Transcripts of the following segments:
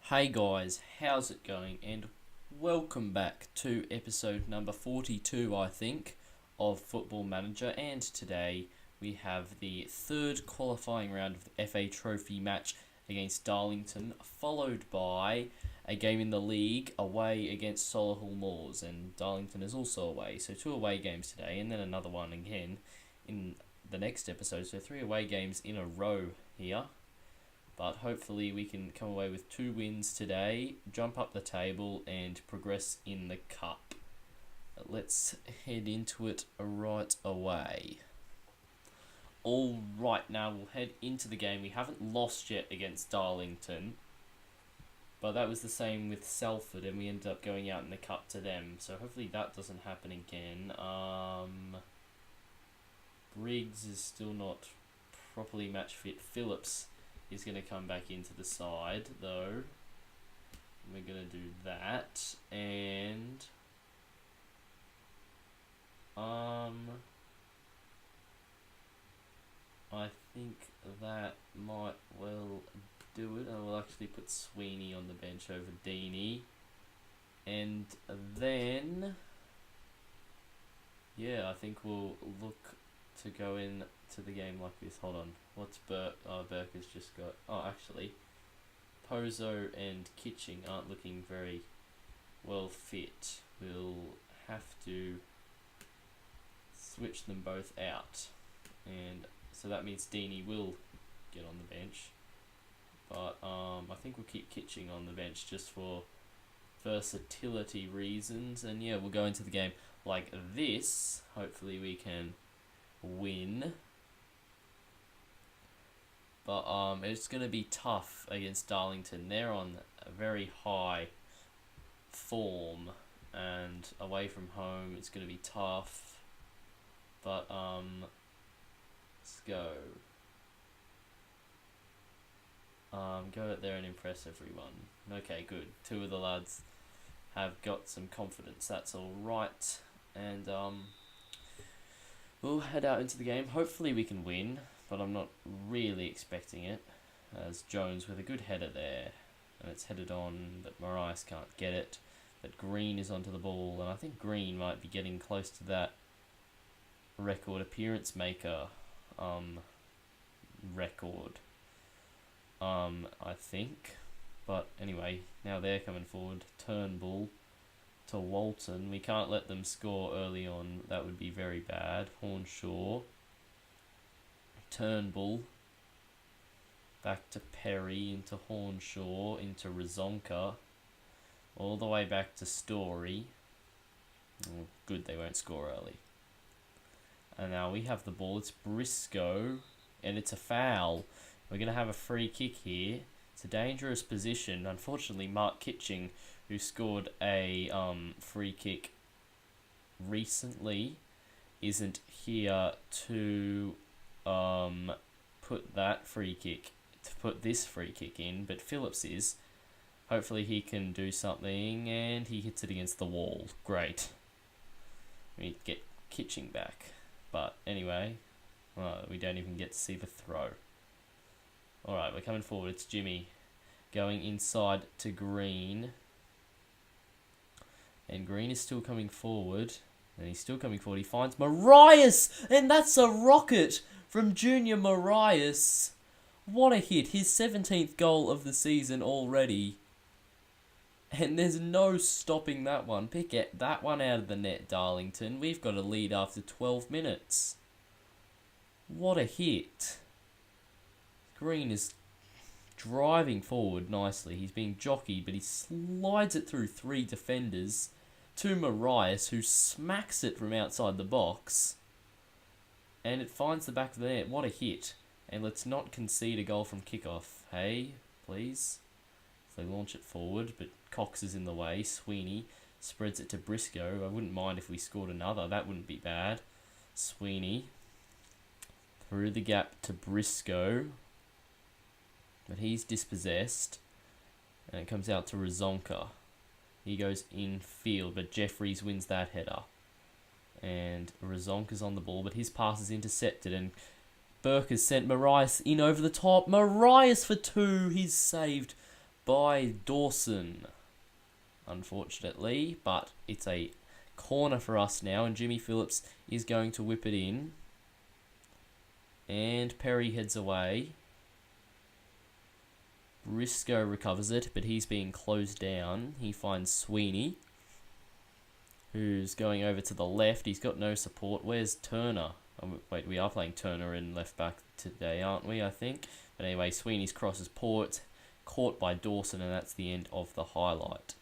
Hey guys, how's it going? And welcome back to episode number 42, I think, of Football Manager. And today we have the third qualifying round of the FA Trophy match against Darlington, followed by a game in the league away against Solihull Moors. And Darlington is also away, so 2 away games today, and then another one again in the next episode. So 3 away games in a row here. But hopefully we can come away with 2 wins today, jump up the table and progress in the cup. Let's head into it right away. Alright, now we'll head into the game. We haven't lost yet against Darlington, but that was the same with Salford and we ended up going out in the cup to them. So hopefully that doesn't happen again. Briggs is still not properly match fit. Phillips is going to come back into the side, though. We're going to do that, and I think that might well do it. I will actually put Sweeney on the bench over Deeney, and then I think we'll look to go in to the game like this. Hold on. What's Burke? Oh, Burke has just got... Oh, actually, Pozo and Kitching aren't looking very well fit. We'll have to switch them both out. And so that means Deeney will get on the bench. But I think we'll keep Kitching on the bench just for versatility reasons. And yeah, we'll go into the game like this. Hopefully we can win. But it's going to be tough against Darlington. They're on a very high form, and away from home it's going to be tough. But let's go. Go out there and impress everyone. Okay, good. 2 of the lads have got some confidence. That's all right. And we'll head out into the game. Hopefully we can win, but I'm not really expecting it, as Jones with a good header there, and it's headed on, but Marias can't get it, but Green is onto the ball, and I think Green might be getting close to that record appearance maker record, I think. But anyway, now they're coming forward. Turnbull to Walton. We can't let them score early on, that would be very bad. Hornshaw. Turnbull, back to Perry, into Hornshaw, into Rizonka, all the way back to Story. Oh, good, they won't score early. And now we have the ball. It's Briscoe, and it's a foul. We're going to have a free kick here. It's a dangerous position. Unfortunately, Mark Kitching, who scored a free kick recently, isn't here to put this free kick in, but Phillips is. Hopefully he can do something, and he hits it against the wall. Great. We need to get Kitching back. But anyway, we don't even get to see the throw. Alright, we're coming forward. It's Jimmy going inside to Green. And Green is still coming forward. And he's still coming forward. He finds Marias! And that's a rocket from Junior Marias. What a hit. His 17th goal of the season already. And there's no stopping that one. That one out of the net, Darlington. We've got a lead after 12 minutes. What a hit. Green is driving forward nicely. He's being jockeyed, but he slides it through 3 defenders to Marias, who smacks it from outside the box. And it finds the back of the net. What a hit. And let's not concede a goal from kickoff. Hey, please. So they launch it forward, but Cox is in the way. Sweeney spreads it to Briscoe. I wouldn't mind if we scored another. That wouldn't be bad. Sweeney through the gap to Briscoe. But he's dispossessed. And it comes out to Rizonka. He goes in field, but Jeffries wins that header. And Rizonka's on the ball, but his pass is intercepted, and Burke has sent Marias in over the top. Marias for 2. He's saved by Dawson, unfortunately, but it's a corner for us now, and Jimmy Phillips is going to whip it in. And Perry heads away. Briscoe recovers it, but he's being closed down. He finds Sweeney, who's going over to the left. He's got no support. Where's Turner? Oh, wait, we are playing Turner in left back today, aren't we, I think? But anyway, Sweeney's cross is poor. It's caught by Dawson, and that's the end of the highlight.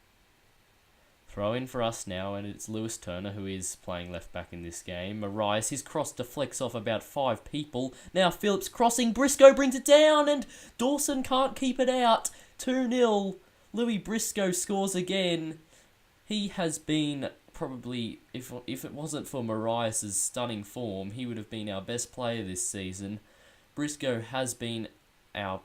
Throw in for us now, and it's Lewis Turner who is playing left back in this game. Marias, his cross deflects off about 5 people. Now Phillips crossing, Briscoe brings it down, and Dawson can't keep it out. 2-0. Louis Briscoe scores again. He has been probably, if it wasn't for Marias' stunning form, he would have been our best player this season. Briscoe has been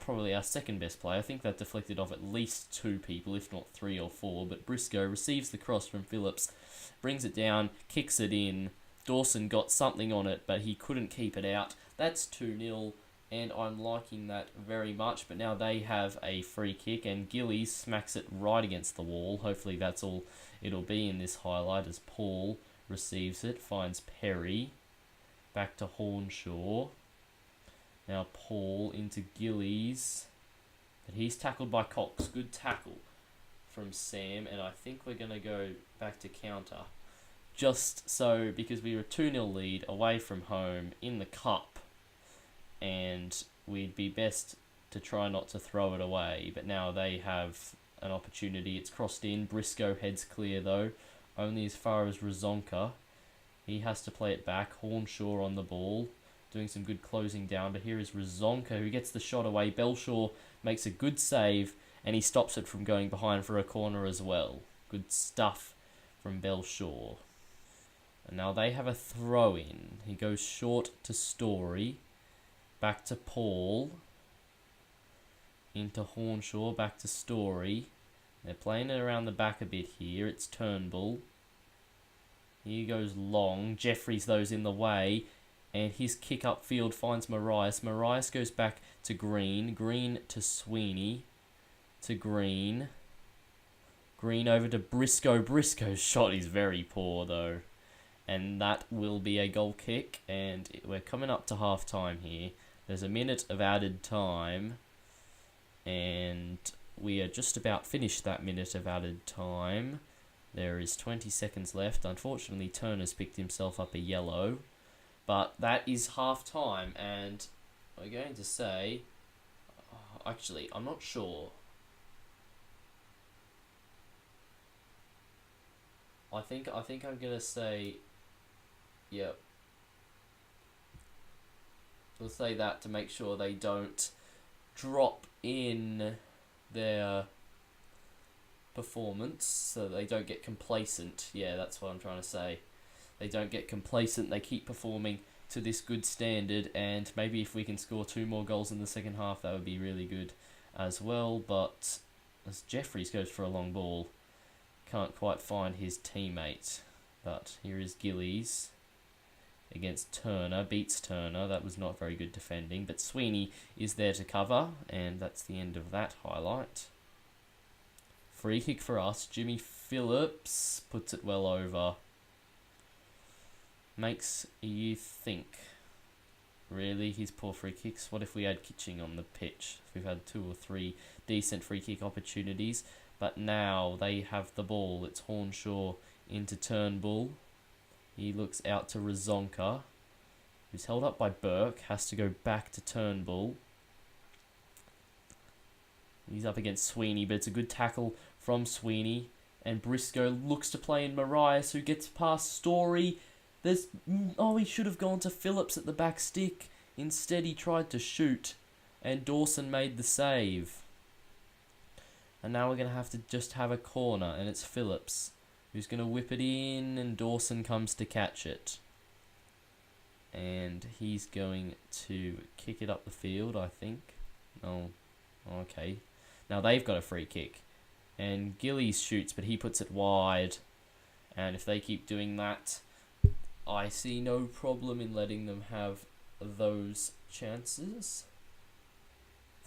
probably our second best player. I think that deflected off at least 2 people, if not 3 or 4. But Briscoe receives the cross from Phillips, brings it down, kicks it in. Dawson got something on it, but he couldn't keep it out. That's 2-0, and I'm liking that very much. But now they have a free kick, and Gillies smacks it right against the wall. Hopefully that's all it'll be in this highlight, as Paul receives it, finds Perry, back to Hornshaw. Now Paul into Gillies, but he's tackled by Cox. Good tackle from Sam, and I think we're going to go back to counter. Just so, because we were 2-0 lead away from home in the cup, and we'd be best to try not to throw it away, but now they have an opportunity. It's crossed in. Briscoe heads clear though, only as far as Razonka. He has to play it back. Hornshaw on the ball, doing some good closing down, but here is Razonka who gets the shot away. Belshaw makes a good save, and he stops it from going behind for a corner as well. Good stuff from Belshaw. And now they have a throw-in. He goes short to Story, back to Paul, into Hornshaw, back to Story. They're playing it around the back a bit here. It's Turnbull. Here goes Long. Jeffries, those in the way. And his kick upfield finds Marias. Marias goes back to Green. Green to Sweeney. To Green. Green over to Briscoe. Briscoe's shot is very poor though. And that will be a goal kick. And we're coming up to half time here. There's a minute of added time. And we are just about finished that minute of added time. There is 20 seconds left. Unfortunately, Turner's picked himself up a yellow. But that is half time, and we're going to say, actually, I'm not sure. I think I'm gonna say, yep. We'll say that to make sure they don't drop in their performance, so they don't get complacent. Yeah, that's what I'm trying to say. They don't get complacent, they keep performing to this good standard, and maybe if we can score 2 more goals in the second half, that would be really good as well. But as Jeffries goes for a long ball, can't quite find his teammate. But here is Gillies against Turner, beats Turner. That was not very good defending, but Sweeney is there to cover, and that's the end of that highlight. Free kick for us. Jimmy Phillips puts it well over. Makes you think. Really, his poor free kicks. What if we had Kitching on the pitch? We've had 2 or 3 decent free kick opportunities, but now they have the ball. It's Hornshaw into Turnbull. He looks out to Razonka, who's held up by Burke. Has to go back to Turnbull. He's up against Sweeney, but it's a good tackle from Sweeney. And Briscoe looks to play in Marias, who gets past Story. He should have gone to Phillips at the back stick. Instead, he tried to shoot, and Dawson made the save. And now we're going to have to just have a corner, and it's Phillips who's going to whip it in, and Dawson comes to catch it. And he's going to kick it up the field, I think. Oh, okay. Now they've got a free kick, and Gillies shoots, but he puts it wide. And if they keep doing that, I see no problem in letting them have those chances.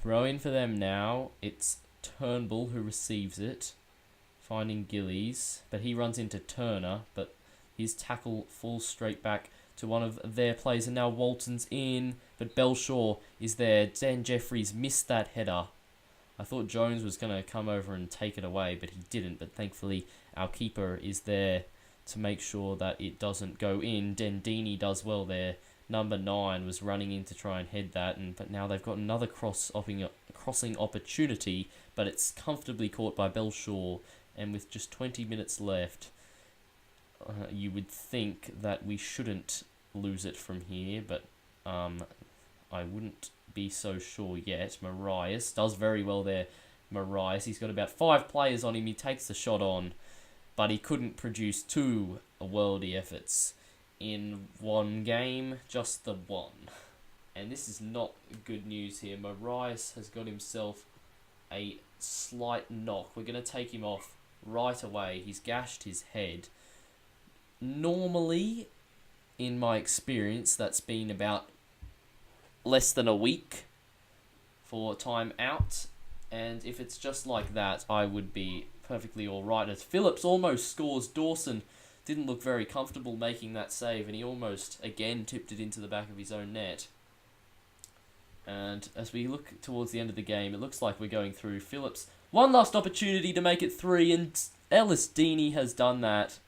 Throw in for them now. It's Turnbull who receives it, finding Gillies, but he runs into Turner, but his tackle falls straight back to one of their players, and now Walton's in, but Belshaw is there. Dan Jeffries missed that header. I thought Jones was going to come over and take it away, but he didn't, but thankfully our keeper is there to make sure that it doesn't go in. Dendini does well there. Number 9 was running in to try and head that, but now they've got another crossing opportunity, but it's comfortably caught by Belshaw, and with just 20 minutes left, you would think that we shouldn't lose it from here, but I wouldn't be so sure yet. Marias does very well there. Marias, he's got about 5 players on him. He takes the shot on, but he couldn't produce 2 worldy efforts in one game, just the one. And this is not good news here. Marias has got himself a slight knock. We're going to take him off right away. He's gashed his head. Normally, in my experience, that's been about less than a week for time out, and if it's just like that, I would be perfectly alright. As Phillips almost scores, Dawson didn't look very comfortable making that save, and he almost again tipped it into the back of his own net. And as we look towards the end of the game, it looks like we're going through. Phillips, one last opportunity to make it 3, and Ellis Deeney has done that.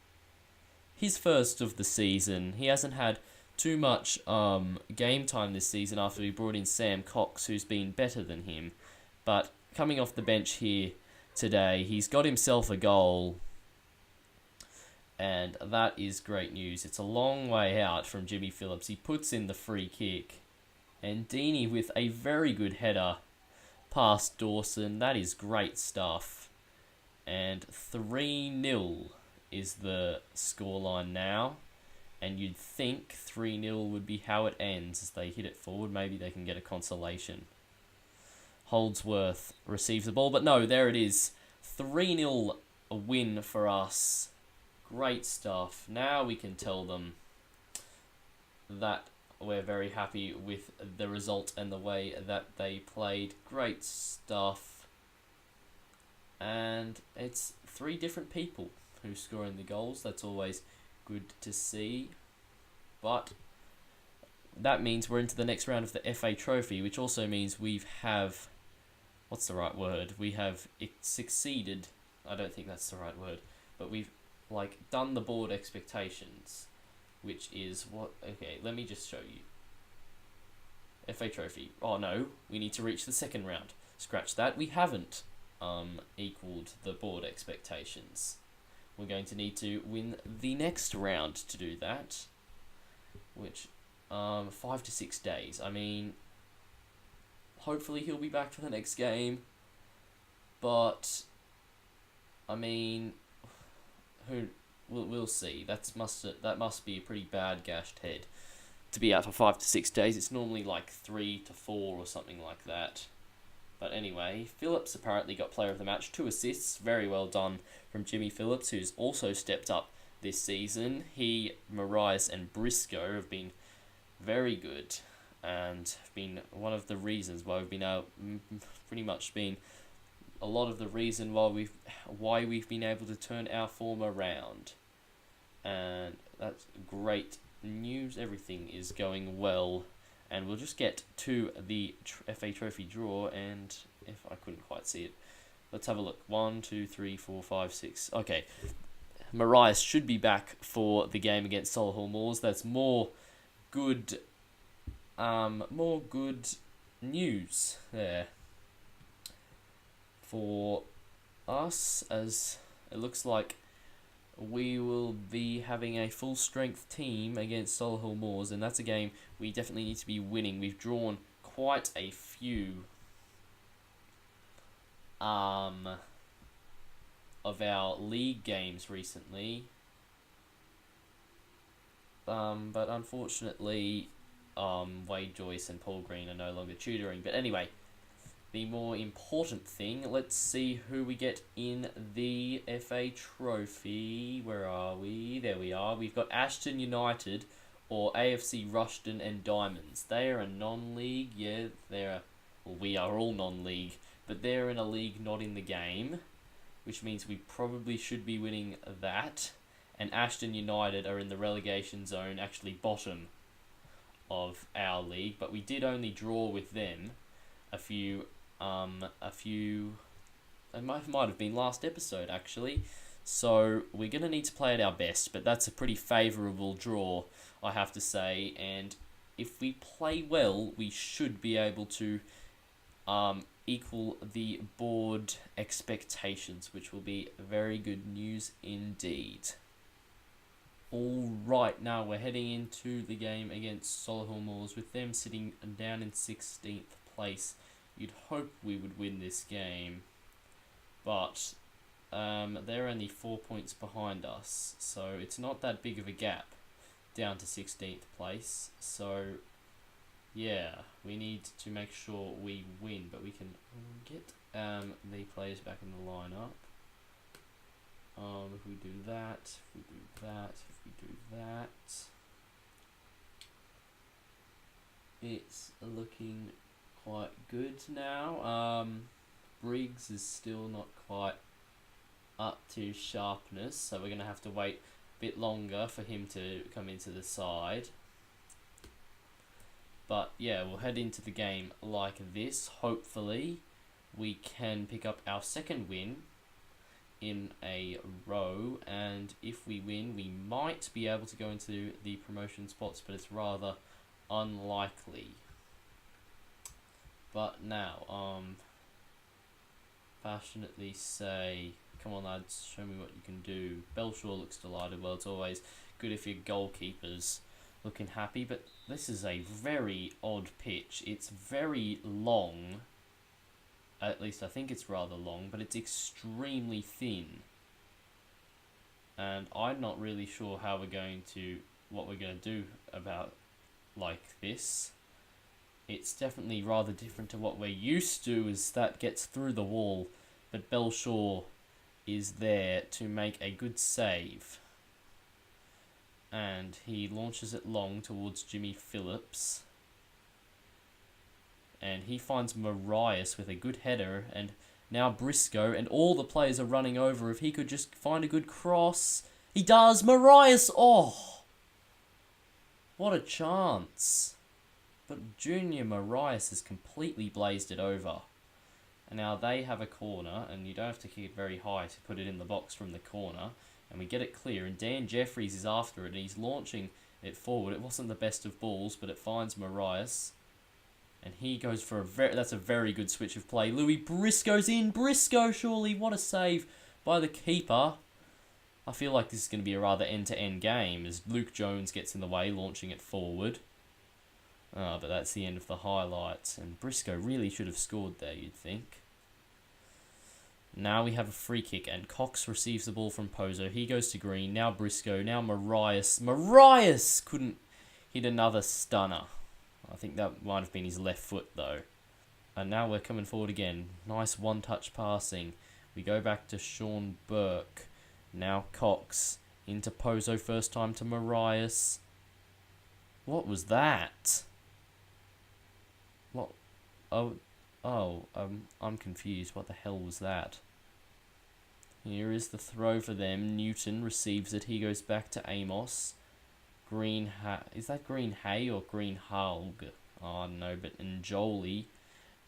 His first of the season. He hasn't had too much game time this season after we brought in Sam Cox, who's been better than him. But coming off the bench here today, he's got himself a goal, and that is great news. It's a long way out from Jimmy Phillips. He puts in the free kick, and Deeney with a very good header past Dawson. That is great stuff. And 3-0 is the scoreline now, and you'd think 3-0 would be how it ends as they hit it forward. Maybe they can get a consolation. Holdsworth receives the ball, but no, there it is. 3-0 win for us. Great stuff. Now we can tell them that we're very happy with the result and the way that they played. Great stuff. And it's 3 different people who's scoring the goals. That's always good to see. But that means we're into the next round of the FA Trophy, which also means we have... What's the right word? We have succeeded. I don't think that's the right word. But we've, done the board expectations, which is what... Okay, let me just show you. FA Trophy. Oh, no. We need to reach the second round. Scratch that. We haven't equaled the board expectations. We're going to need to win the next round to do that, which 5 to 6 days. I mean, hopefully he'll be back for the next game, but I mean, we'll see. That must be a pretty bad gashed head to be out for 5 to 6 days. It's normally 3 to 4 or something like that. But anyway, Phillips apparently got player of the match, 2 assists, very well done from Jimmy Phillips, who's also stepped up this season. He, Marias and Briscoe have been very good, and have been one of the reasons why we've been pretty much been a lot of the reason why we've been able to turn our form around. And that's great news. Everything is going well. And we'll just get to the FA Trophy draw, and if I couldn't quite see it, let's have a look. 1, 2, 3, 4, 5, 6. Okay, Marias should be back for the game against Solihull Moors. That's more good news there for us, as it looks like we will be having a full-strength team against Solihull Moors, and that's a game we definitely need to be winning. We've drawn quite a few of our league games recently, but unfortunately Wade Joyce and Paul Green are no longer tutoring. But anyway, the more important thing, let's see who we get in the FA Trophy. Where are we? There we are. We've got Ashton United or AFC Rushden and Diamonds. They are a non-league. Yeah, we are all non-league but they're in a league not in the game, which means we probably should be winning that. And Ashton United are in the relegation zone, actually bottom of our league, but we did only draw with them it might have been last episode actually. So we're going to need to play at our best, but that's a pretty favourable draw, I have to say, and if we play well, we should be able to equal the board expectations, which will be very good news indeed. Alright, now we're heading into the game against Solihull Moors, with them sitting down in 16th place. You'd hope we would win this game, but they're only 4 points behind us, so it's not that big of a gap down to 16th place. So yeah, we need to make sure we win, but we can get the players back in the lineup. If we do that, if we do that, if we do that, it's looking quite good now. Briggs is still not quite up to sharpness, so we're going to have to wait a bit longer for him to come into the side. But yeah, we'll head into the game like this. Hopefully we can pick up our second win in a row, and if we win, we might be able to go into the promotion spots, but it's rather unlikely. But now, passionately say, come on lads, show me what you can do. Belshaw looks delighted. Well, it's always good if your goalkeeper's looking happy, but this is a very odd pitch. It's very long. At least I think it's rather long, but it's extremely thin. And I'm not really sure how what we're going to do about like this. It's definitely rather different to what we're used to, as that gets through the wall, but Belshaw is there to make a good save. And he launches it long towards Jimmy Phillips. And he finds Marias with a good header, and now Briscoe, and all the players are running over. If he could just find a good cross. He does! Marias! Oh! What a chance. But Junior Marias has completely blazed it over. And now they have a corner, and you don't have to kick it very high to put it in the box from the corner. And we get it clear, and Dan Jeffries is after it, and he's launching it forward. It wasn't the best of balls, but it finds Marias. And he goes for that's a very good switch of play. Louis Briscoe's in. Briscoe, surely. What a save by the keeper. I feel like this is going to be a rather end-to-end game, as Luke Jones gets in the way, launching it forward. But that's the end of the highlights. And Briscoe really should have scored there, you'd think. Now we have a free kick, and Cox receives the ball from Pozo. He goes to Green. Now Briscoe. Now Marias. Marias couldn't hit another stunner. I think that might have been his left foot, though. And now we're coming forward again. Nice one-touch passing. We go back to Sean Burke. Now Cox. Into Pozo, first time to Marias. What was that? What? I'm confused. What the hell was that? Here is the throw for them. Newton receives it. He goes back to Amos. Is that Green Hay or Green Hulg? Oh, I don't know, but Njoli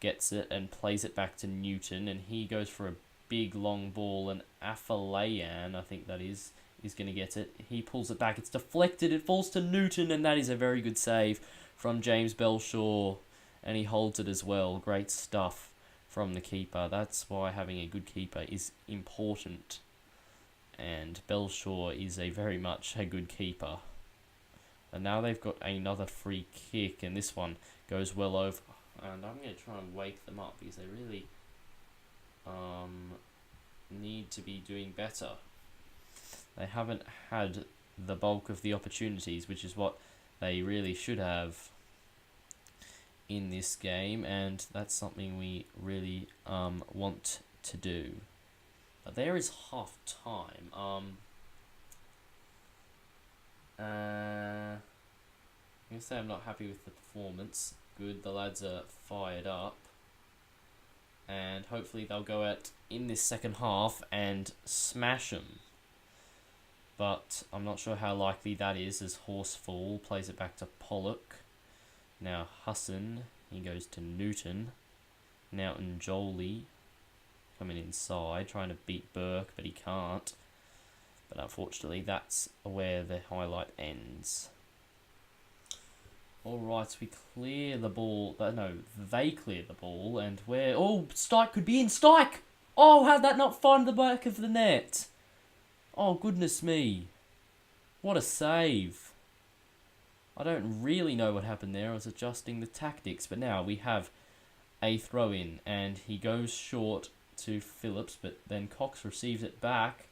gets it and plays it back to Newton, and he goes for a big long ball, and Afalayan, I think that is going to get it. He pulls it back. It's deflected. It falls to Newton, and that is a very good save from James Belshaw, and he holds it as well. Great stuff from the keeper. That's why having a good keeper is important, and Belshaw is very much a good keeper. And now they've got another free kick, and this one goes well over. And I'm going to try and wake them up, because they really need to be doing better. They haven't had the bulk of the opportunities, which is what they really should have in this game, and that's something we really want to do. But there is half time. I'm going to say I'm not happy with the performance. Good, the lads are fired up. and hopefully they'll go out in this second half and smash them. But I'm not sure how likely that is, as Horsefall plays it back to Pollock. Now Hassan, he goes to Newton. Now Njoli coming inside, trying to beat Burke, but he can't. But unfortunately, that's where the highlight ends. Alright, so we clear the ball. No, they clear the ball, and where... Oh, Stike could be in. Stike! Oh, how'd that not find the back of the net? Oh, goodness me. What a save. I don't really know what happened there. I was adjusting the tactics, but now we have a throw-in, and he goes short to Phillips, but then Cox receives it back.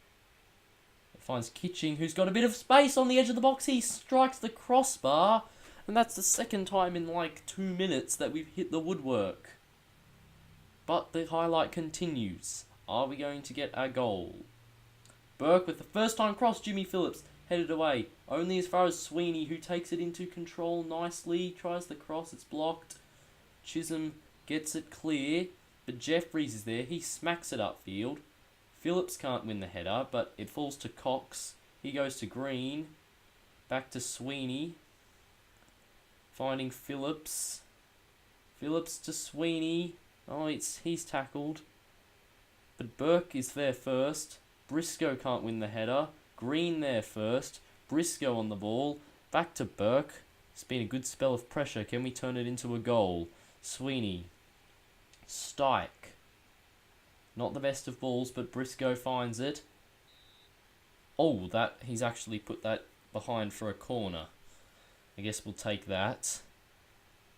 It finds Kitching, who's got a bit of space on the edge of the box. He strikes the crossbar, and that's the second time in like 2 minutes that we've hit the woodwork. But the highlight continues. Are we going to get a goal? Burke with the first time cross. Jimmy Phillips headed away. Only as far as Sweeney, who takes it into control nicely. Tries the cross. It's blocked. Chisholm gets it clear. But Jeffries is there. He smacks it upfield. Phillips can't win the header, but it falls to Cox. He goes to Green. Back to Sweeney. Finding Phillips. Phillips to Sweeney. Oh, he's tackled. But Burke is there first. Briscoe can't win the header. Green there first. Briscoe on the ball. Back to Burke. It's been a good spell of pressure. Can we turn it into a goal? Sweeney. Stike. Not the best of balls, but Briscoe finds it. Oh, he's actually put that behind for a corner. I guess we'll take that.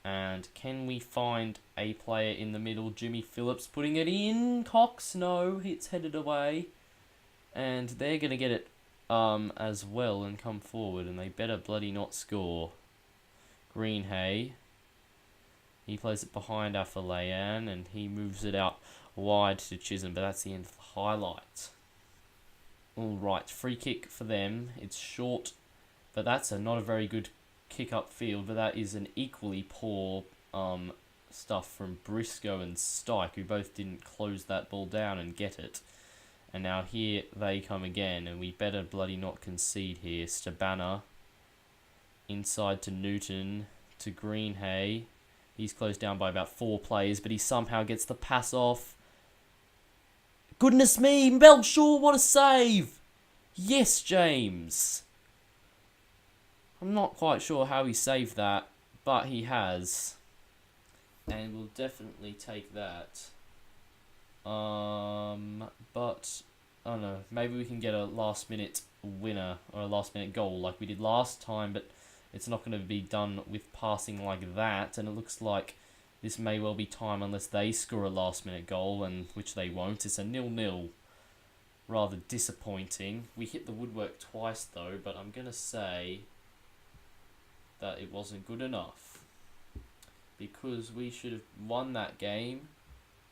And can we find a player in the middle? Jimmy Phillips putting it in. Cox, no, it's headed away. And they're going to get it as well and come forward, and they better bloody not score. Greenhay. He plays it behind Afalayan, and he moves it out wide to Chisholm, but that's the end of the highlight. Alright, free kick for them. It's short, but that's not a very good kick up field, but that is an equally poor stuff from Briscoe and Stike, who both didn't close that ball down and get it. And now here they come again, and we better bloody not concede here. Stabana inside to Newton, to Greenhay. He's closed down by about 4 players, but he somehow gets the pass off. Goodness me, Belshaw, what a save! Yes, James. I'm not quite sure how he saved that, but he has. And we'll definitely take that. But, I don't know, maybe we can get a last minute winner, or a last minute goal like we did last time, but it's not going to be done with passing like that, and it looks like this may well be time unless they score a last minute goal, and which they won't. It's a 0-0. Rather disappointing. We hit the woodwork twice though, but I'm going to say that it wasn't good enough, because we should have won that game,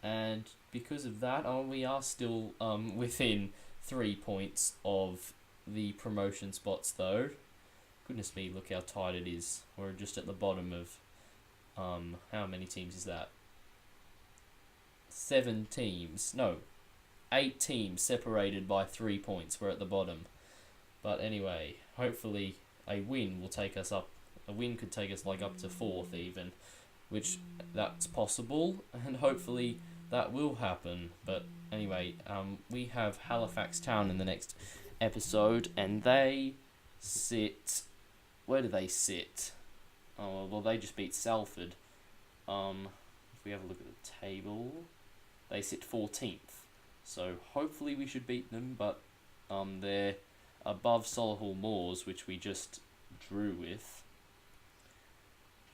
and because of that, we are still within 3 points of the promotion spots though. Goodness me, look how tight it is. We're just at the bottom of, how many teams is that? 7 teams. No, 8 teams separated by 3 points. We're at the bottom. But anyway, hopefully a win will take us up. A win could take us like up to 4th even, which that's possible, and hopefully that will happen. But anyway, we have Halifax Town in the next episode, and they sit... Where do they sit? Oh, well, they just beat Salford. If we have a look at the table, they sit 14th. So hopefully we should beat them, but they're above Solihull Moors, which we just drew with,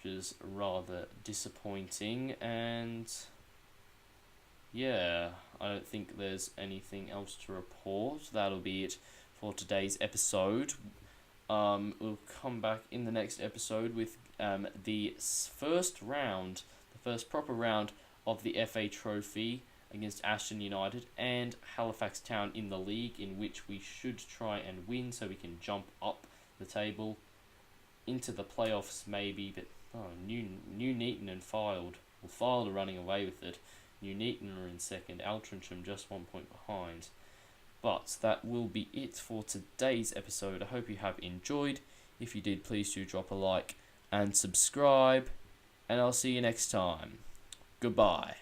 which is rather disappointing. And yeah, I don't think there's anything else to report. That'll be it for today's episode. We'll come back in the next episode with the first round, the first proper round of the FA Trophy against Ashton United and Halifax Town in the league, in which we should try and win so we can jump up the table into the playoffs maybe. But New Neaton and Fylde. Well, Fylde are running away with it. Nuneaton are in second. Altrincham just 1 point behind. But that will be it for today's episode. I hope you have enjoyed. If you did, please do drop a like and subscribe. And I'll see you next time. Goodbye.